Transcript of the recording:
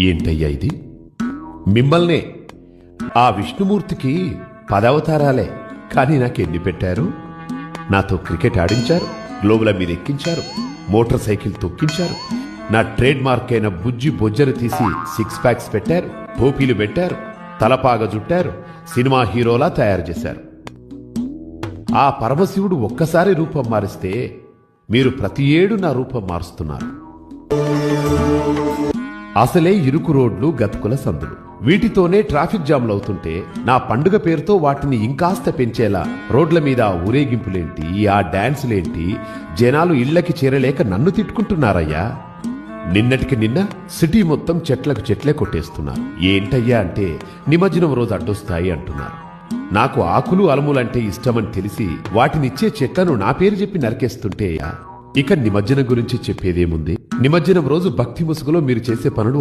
ఏంటయ్యా ఇది? మిమ్మల్నే. ఆ విష్ణుమూర్తికి 10 అవతారాలే, కానీ నాకెన్ని పెట్టారు? నాతో క్రికెట్ ఆడించారు, గ్లోబుల మీద ఎక్కించారు, మోటార్ సైకిల్ తొక్కించారు, నా ట్రేడ్ మార్క్ అయిన బుజ్జి బొజ్జరు తీసి 6 ప్యాక్స్ పెట్టారు, టోపీలు పెట్టారు, తలపాగ జుట్టారు, సినిమా హీరోలా తయారు చేశారు. ఆ పరమశివుడు ఒక్కసారి రూపం మారిస్తే మీరు ప్రతి ఏడు నా రూపం మారుస్తున్నారు. అసలే ఇరుకు రోడ్లు, గతుకుల సందులు, వీటితోనే ట్రాఫిక్ జామ్లు అవుతుంటే నా పండుగ పేరుతో వాటిని ఇంకాస్త పెంచేలా రోడ్ల మీద ఊరేగింపులేంటి, ఆ డాన్సులేంటి, జనాలు ఇళ్లకి చేరలేక నన్ను తిట్టుకుంటున్నారయ్యా. నిన్నటికి నిన్న సిటీ మొత్తం చెట్లకు చెట్లే కొట్టేస్తున్నారు. ఏంటయ్యా అంటే నిమజ్జనం రోజు అడ్డొస్తాయి అంటున్నారు. నాకు ఆకులు అలములంటే ఇష్టమని తెలిసి వాటినిచ్చే చెట్లను నా పేరు చెప్పి నరికేస్తుంటే ఇక నిమజ్జనం గురించి చెప్పేదేముంది? నిమజ్జనం రోజు భక్తి ముసుగులో మీరు చేసే పనులు